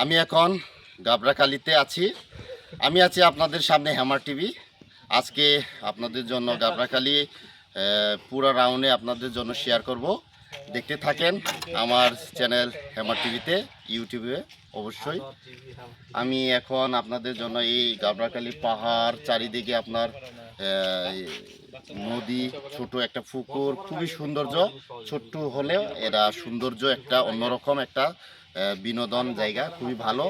আমি এখন গাবড়াখালীতে আছি। আমি আছি আপনাদের সামনে হ্যামার টিভি। আজকে আপনাদের জন্য গাবড়াখালী পুরো রাউন্ডে আপনাদের জন্য শেয়ার করব। দেখতে থাকেন আমার চ্যানেল হ্যামার টিভিতে, ইউটিউবে অবশ্যই। আমি এখন আপনাদের জন্য এই গাবড়াখালী পাহাড়, চারিদিকে আপনার নদী, ছোট একটা পুকুর, খুবই সৌন্দর্য। ছোট্ট হলেও এরা সৌন্দর্য একটা অন্যরকম একটা বিনোদন জায়গা, খুবই ভালো।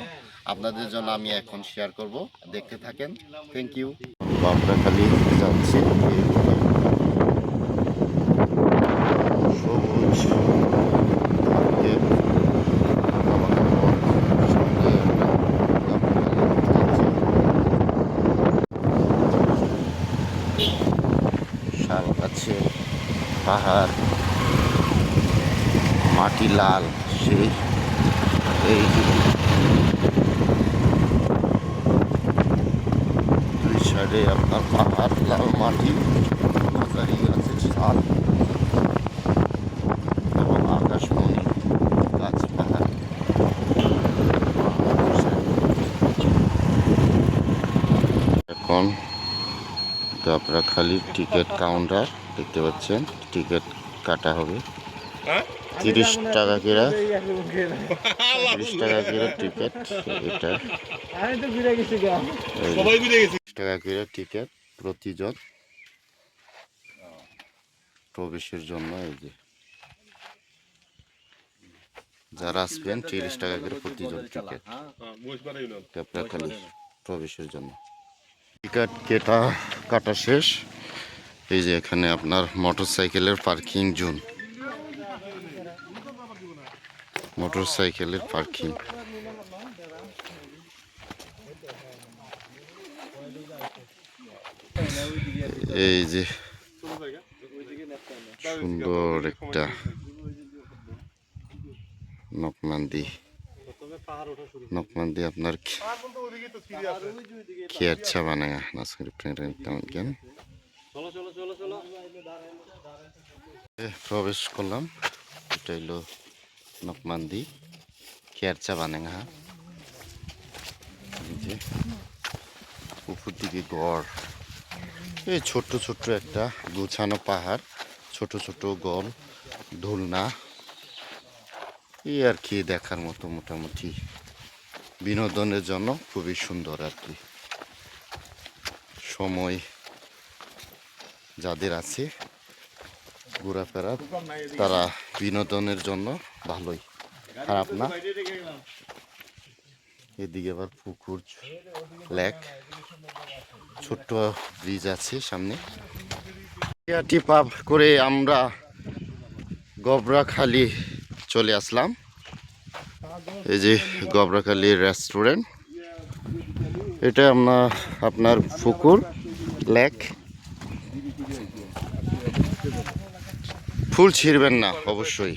আপনাদের জন্য আমি এখন শেয়ার করব, দেখতে থাকেন। Thank you. গাবড়াখালী যাচ্ছে, সবুজ শাল গাছে পাহাড়, মাটি লাল, সেই এই দুই সাইডে আপনার পাহাড়, লাল মাটি, মাঝারি আছে শাল এবং আকাশমণি গাছ পাহাড়। এখন গাবড়াখালীর টিকিট কাউন্টার দেখতে পাচ্ছেন, টিকিট কাটা হবে 30 টাকা করে, 30 টাকা করে টিকিট। এটা 30 টাকা করে টিকিট প্রতিজন প্রবেশের জন্য। এই যে যারা আসবেন 30 টাকা করে প্রতিজন টিকিট গাবড়াখালী প্রবেশের জন্য। টিকিট কাটা শেষ। এই যে এখানে আপনার মোটরসাইকেলের পার্কিং জোন, মোটরসাইকেলের পার্কিং। এই যে সুন্দর একটা নকমান্দি আপনার খেয়াচ্ছা বানায় কেন প্রবেশ করলাম। এটা হইল নকমান্দি খেয়ারচা বানেঙ্গা। যে উপর দিকে গড়, এই ছোট্ট ছোট্ট একটা গুছানো পাহাড়, ছোট ছোট গল ঢুলনা, এই আর কি দেখার মতো। মোটামুটি বিনোদনের জন্য খুবই সুন্দর আর কি। সময় যাদের আছে ঘোরাফেরা, তারা বিনোদনের জন্য ভালোই, খারাপ না। এদিকে আবার পুকুর, লেক, ছোট্ট ব্রিজ আছে সামনে। পাপ করে আমরা গাবড়াখালী চলে আসলাম। এই যে গাবড়াখালী রেস্টুরেন্ট, এটা আপনার পুকুর, লেক। ফুল ছিঁড়বেন না অবশ্যই,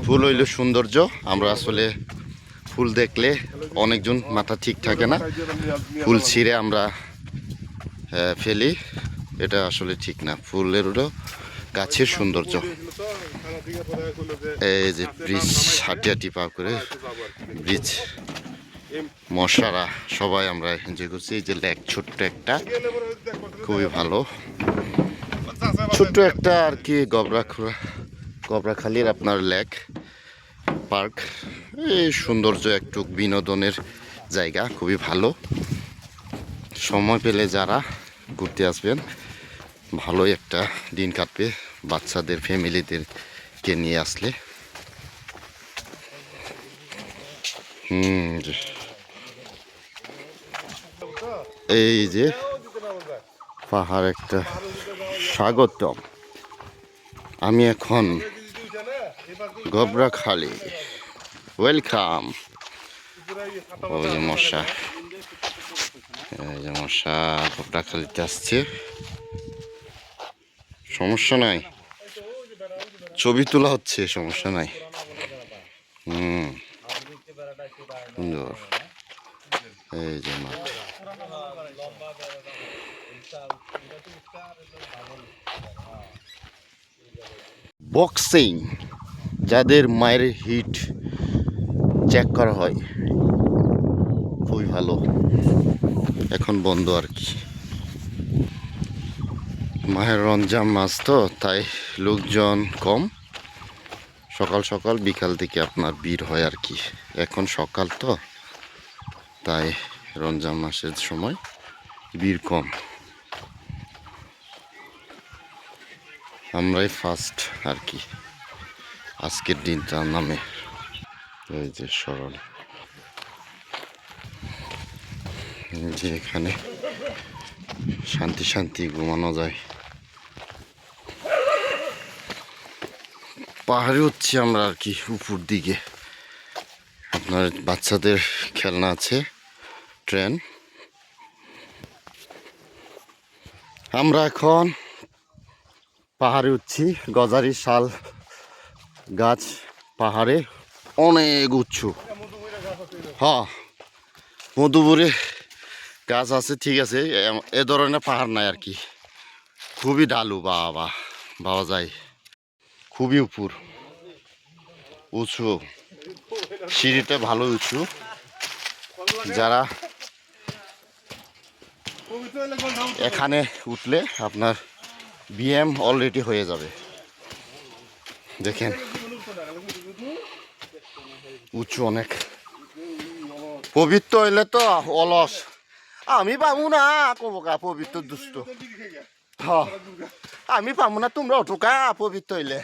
ফুল হইল সৌন্দর্য। আমরা আসলে ফুল দেখলে অনেকজন মাথা ঠিক থাকে না, ফুল ছিঁড়ে আমরা ফেলি, এটা আসলে ঠিক না। ফুলেরও গাছের সৌন্দর্য। এই যে ব্রিজ, হাঁটি হাঁটি পার করে ব্রিজ, মশারা সবাই আমরা এনজয় করছি। এই যে লেক, ছোট্ট একটা, খুবই ভালো, ছোট্ট একটা আর কি গাবড়াখালীর আপনার লেক পার্ক। এই সৌন্দর্য একটু বিনোদনের জায়গা, খুবই ভালো। সময় পেলে যারা ঘুরতে আসবেন, ভালোই একটা দিন কাটবে বাচ্চাদের, ফ্যামিলিদেরকে নিয়ে আসলে। এই যে পাহাড় একটা স্বাগতম। আমি এখন গাবড়াখালী, ওয়েলকাম। ওই যে মশা, এই যে মশা গাবড়াখালীতে আসছে, সমস্যা নাই, ছবি তোলা হচ্ছে, সমস্যা নাই। সুন্দর। এই যে মাঠ, বক্সিং, যাদের মায়ের হিট চেক করা হয়, খুবই ভালো। এখন বন্ধ আর কি, মাহের রমজান মাস তো তাই লোকজন কম। সকাল সকাল বিকাল দিকে আপনার ভিড় হয় আর কি। এখন সকাল তো তাই রমজান মাসের সময় ভিড় কম। আমরাই ফার্স্ট আর কি আজকের দিনটার নামে। এই যে সরল, যে এখানে শান্তি শান্তি ঘুমানো যায়। পাহাড়ে উঠছি আমরা আর কি উপর দিকে। আপনার বাচ্চাদের খেলনা আছে, ট্রেন। আমরা এখন পাহাড়ে উঠছি, গজারি শাল গাছ পাহাড়ে অনেক উঁচু। হ্যাঁ, মধুপুরে গাছ আছে, ঠিক আছে, এ ধরনের পাহাড় নাই আর কি। খুবই ঢালু, বাবা বাবা যায়, খুবই উপর উঁচু, সিঁড়িটা ভালো উঁচু। যারা এখানে উঠলে আপনার বিএম অলরেডি হয়ে যাবে। দেখেন উঁচু অনেক। পবিত্র হইলে তো অলস, আমি পাবো না কবকা পবিত্র দুষ্ট। হ্যাঁ, আমি পাবো না, তোমরা ওঠোকা পবিত্র হইলে।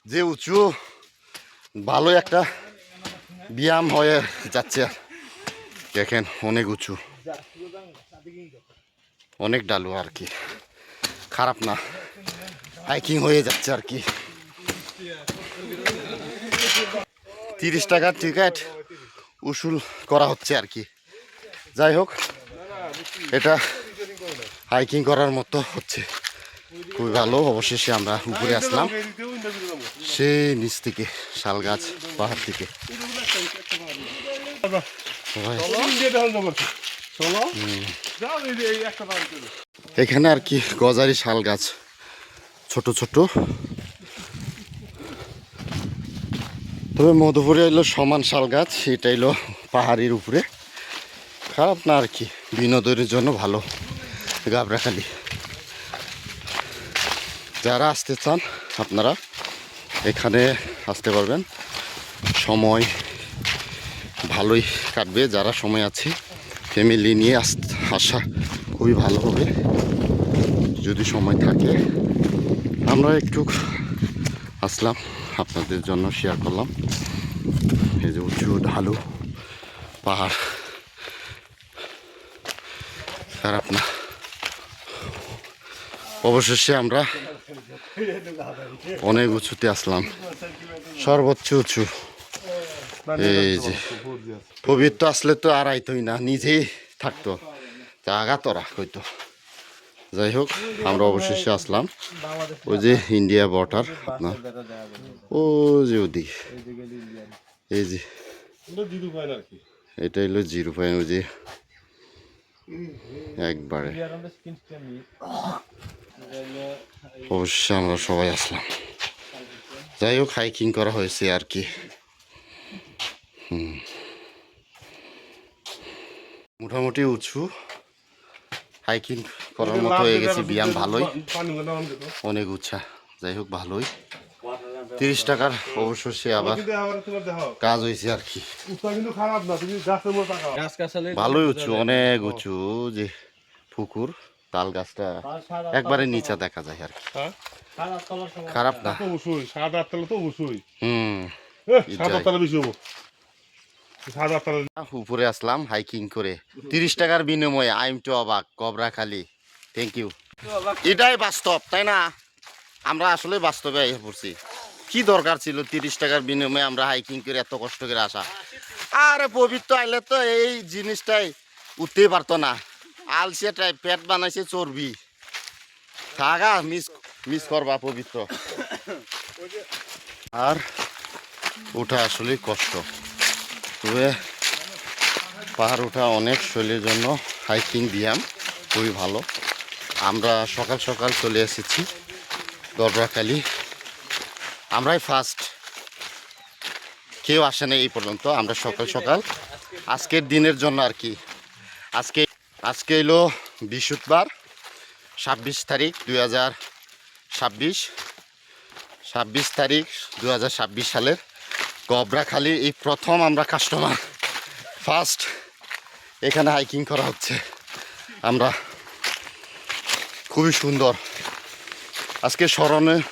যে উঁচু, ভালো একটা ব্যায়াম হয়ে যাচ্ছে। দেখেন অনেক উঁচু, অনেক ডালু আর কি, খারাপ না, হাইকিং হয়ে যাচ্ছে আর কি। 30 টাকার টিকিট উসুল করা হচ্ছে আর কি। যাই হোক, এটা হাইকিং করার মতো হচ্ছে, খুবই ভালো। অবশেষে আমরা উপরে আসলাম, সেই নিচ থেকে শাল গাছ পাহাড় থেকে। এখানে আর কি গজারি শাল গাছ, ছোট ছোট। তবে মধুপুরে এলো সমান শাল গাছ, এটা এলো পাহাড়ের উপরে। খারাপ না আর কি, বিনোদনের জন্য ভালো গাবড়াখালি। যারা আসতে চান আপনারা এখানে আসতে পারবেন, সময় ভালোই কাটবে। যারা সময় আছে ফ্যামিলি নিয়ে আসা খুবই ভালো হবে যদি সময় থাকে। আমরা একটু আসলাম, আপনাদের জন্য শেয়ার করলাম। এই যে উঁচু ঢালু পাহাড়, খারাপ না। অবশেষে আমরা অনেক উঁচুতে আসলাম, সর্বোচ্চ উঁচু। এই যে পবিত্র আসলে তো আর আইতই না, নিজেই থাকতো, জাগা তোরা হইতো। যাই হোক, আমরা অবশেষে আসলাম। ওই যে ইন্ডিয়া বর্ডার আপনার, ও যে ওদিক, এই যে এটা হলো 0 পয়েন্ট, ওই যে একবারে। অবশ্যই আমরা সবাই আসলাম। যাই হোক, হাইকিং করা হয়েছে আর কি। মোটামুটি উঁচু, হাইকিং করার মতো হয়ে গেছে, ব্যায়াম ভালোই, অনেক উঁচা। যাই হোক, ভালোই। 30 টাকার অবশ্যই আবার কাজ হয়েছে আর কি। ভালোই উঁচু, অনেক উঁচু। যে পুকুর, তাল গাছটা একবারে নিচে দেখা যায় আর কি, খারাপ না। উপরে আসলাম হাইকিং করে 30 টাকার বিনিময়ে। আই এম টু অবাক, গবড়াখালি, থ্যাংক ইউ। এটাই বাস্তব, তাই না? আমরা আসলে বাস্তবে এসে পড়ছি। কি দরকার ছিল 30 টাকার বিনিময়ে আমরা হাইকিং করে এত কষ্ট করে আসা? আরে পবিত্র আইলে তো এই জিনিসটাই উঠতেই পারতো না। আলসিয়াটাই পেট বানাইছে চর্বি, থাকা মিস করবা পবিত্র। আর ওঠা আসলে কষ্ট, তবে পাহাড় ওঠা অনেক শরীরের জন্য হাইকিং ব্যায়াম খুবই ভালো। আমরা সকাল সকাল চলে এসেছি গবড়াখালি। আমরাই ফার্স্ট, কেউ আসে না এই পর্যন্ত। আমরা সকাল সকাল আজকের দিনের জন্য আর কি। আজকে আজকে এলো বৃহস্পতিবার 26 তারিখ 2026, 26 তারিখ 2026 সালের গবরাখালি এই প্রথম আমরা কাস্টমার ফার্স্ট এখানে হাইকিং করা হচ্ছে। আমরা খুবই সুন্দর, আজকে স্মরণীয়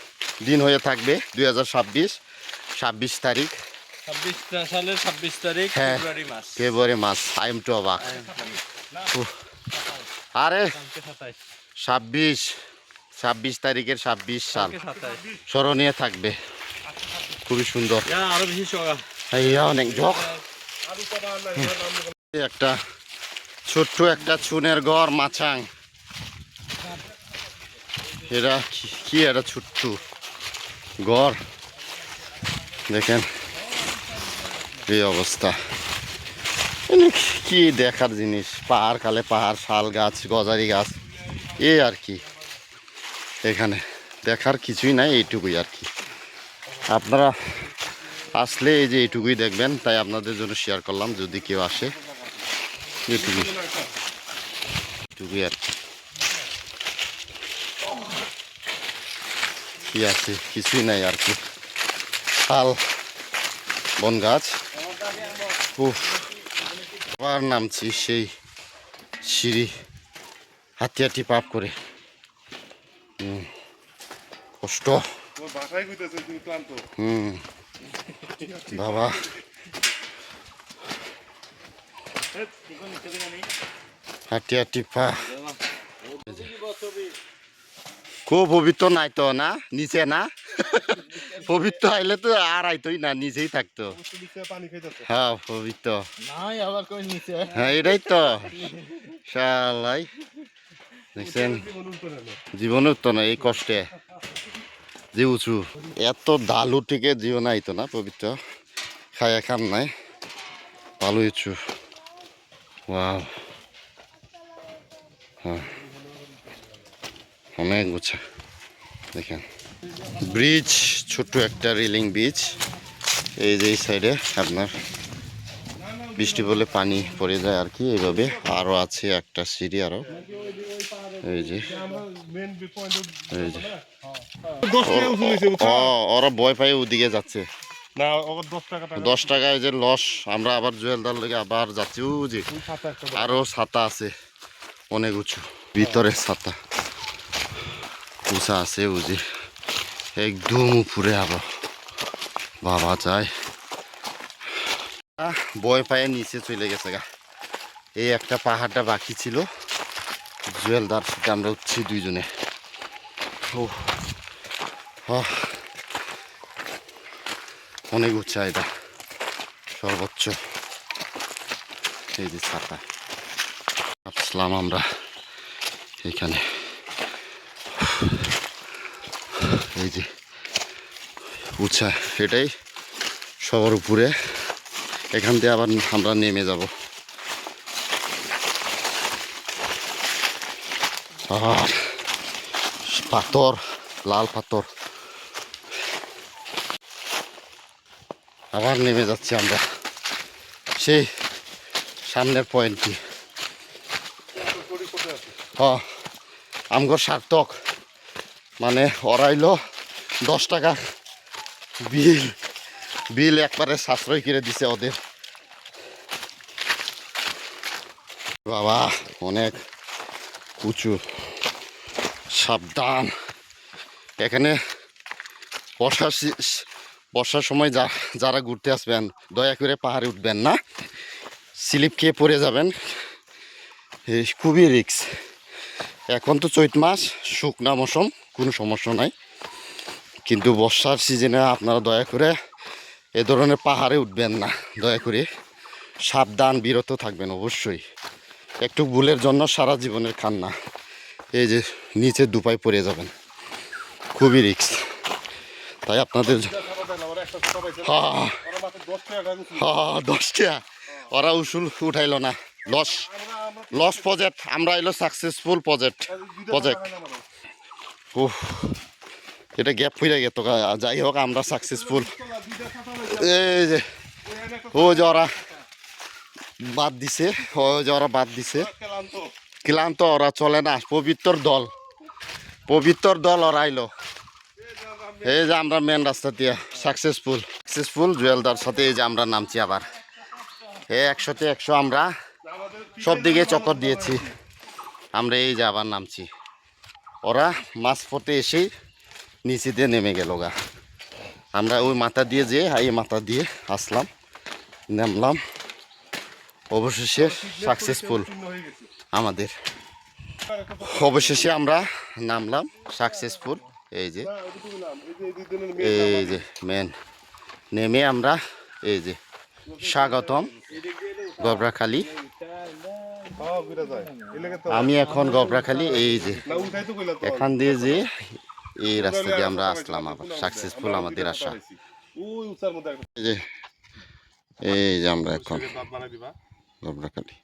দিন হয়ে থাকবে 2026 তারিখ 26 সালের 26 তারিখ হ্যাঁ ফেব্রুয়ারি মাস। আই এম টু অবাক। আরে 26 তারিখের 26 সাল স্মরণীয় থাকবে, খুবই সুন্দর। আরো বেশি অনেক ঝক। একটা ছোট্ট একটা চুনের ঘর মাচাং, এরা কি একটা ছোট্ট ঘর, দেখেন এই অবস্থা। কি দেখার জিনিস, পাহাড় কালে পাহাড়, শাল গাছ, গজারি গাছ, এই আর কি। এখানে দেখার কিছুই নাই, এইটুকুই আর কি। আপনারা আসলে এই যে এইটুকুই দেখবেন, তাই আপনাদের জন্য শেয়ার করলাম, যদি কেউ আসে এইটুকুই আর কি। কি আছে, কিছুই নাই আর কি, শাল বন গাছ। আবার নামছি সেই সিঁড়ি হাঁটি হাঁটি পাপ করে, কষ্ট। বাবা হাঁটি হাঁটি পা খুব পবিত্র নাই তো না নিচে না পবিত্র আইলে তো আর আইতোই না, নিচেই থাকতো। হ্যাঁ পবিত্র, হ্যাঁ এটাই তো শালাই দেখছেন, জীবনে উঠতো না এই কষ্টে যে উঁচু এত ডালু থেকে জীবন আইতো না পবিত্র, খায়া খান নাই ভালো উঁচু। ওয়াও, হ্যাঁ অনেক উঁচা দেখেন। ব্রিজ, ছোট্ট একটা রেলিং ব্রিজ, এই যে এই সাইডে আপনার বৃষ্টি পড়লে পানি পড়ে যায় আর কি, এইভাবে। আরও আছে একটা সিঁড়ি আরও, এই যে ওরা ভয় পাই ওদিকে যাচ্ছে। 10 টাকায় যে লস, আমরা আবার জুয়েলদার লেগে আবার যাচ্ছি। ও যে আরও ছাতা আছে অনেক উঁচু, ভিতরে ছাতা উঁচা আছে, ও যে একদম উপরে আবার বাবা যায়, ভয় পায়ে নিচে চলে গেছে গা। এই একটা পাহাড়টা বাকি ছিল জুয়েলদার, থেকে আমরা উঠছি দুইজনে। অনেক উঁচা এটা, সর্বোচ্চ। এই যে ছাতা আসলাম আমরা এখানে, এই যে উঁচা, এটাই সবার উপরে। এখান থেকে আবার আমরা নেমে যাব। আর পাথর, লাল পাথর, আবার নেমে যাচ্ছি আমরা সেই সামনের পয়েন্টটি। আমগর সার্থক, মানে ওরাইলো 10 টাকা বিল একবারে সাশ্রয় করে দিছে ওদের। বাবা অনেক উঁচু, সাবধান। এখানে বর্ষার সময় যারা ঘুরতে আসবেন দয়া করে পাহাড়ে উঠবেন না, স্লিপ খেয়ে পড়ে যাবেন, খুবই রিস্ক। এখন তো চৈত মাস, শুকনা মৌসুম, কোনো সমস্যা নাই, কিন্তু বর্ষার সিজনে আপনারা দয়া করে এ ধরনের পাহাড়ে উঠবেন না, দয়া করে সাবধান বিরত থাকবেন অবশ্যই। একটু ভুলের জন্য সারা জীবনের কান্না। এই যে নিচে দুপায় পড়ে যাবেন, খুবই রিস্ক। তাই আপনাদের 10 টাকা ওরা উসুল উঠাইল না, লস প্রজেক্ট, আমরা এলো সাকসেসফুল প্রজেক্ট। এটা গ্যাপ হয়ে গেত যাই হোক আমরা সাকসেসফুল এই যে ও যে ওরা বাদ দিছে ও যে ওরা বাদ দিছে ক্লান্ত ওরা চলে না পবিত্র দল ওরা আইলো এই যে আমরা মেন রাস্তা দিয়ে সাকসেসফুল জুয়েলদার সাথে এই যে আমরা নামছি আবার 100-তে 100 আমরা সব দিকে চক্কর দিয়েছি আমরা এই যে আবার নামছি ওরা মাছ পথে এসেই নিচে দিয়ে নেমে গেল গা আমরা ওই মাথা দিয়ে যেয়ে এই মাথা দিয়ে আসলাম নামলাম অবশেষে সাকসেসফুল আমাদের অবশেষে আমরা নামলাম সাকসেসফুল এই যে মেন নেমে আমরা এই যে স্বাগতম গবরাখালী আমি এখন গবরাখালী এই যে এখান দিয়ে যে এই রাস্তা দিয়ে আমরা আসলাম আবার সাকসেসফুল আমাদের আসা এই যে আমরা এখন গবরাখালী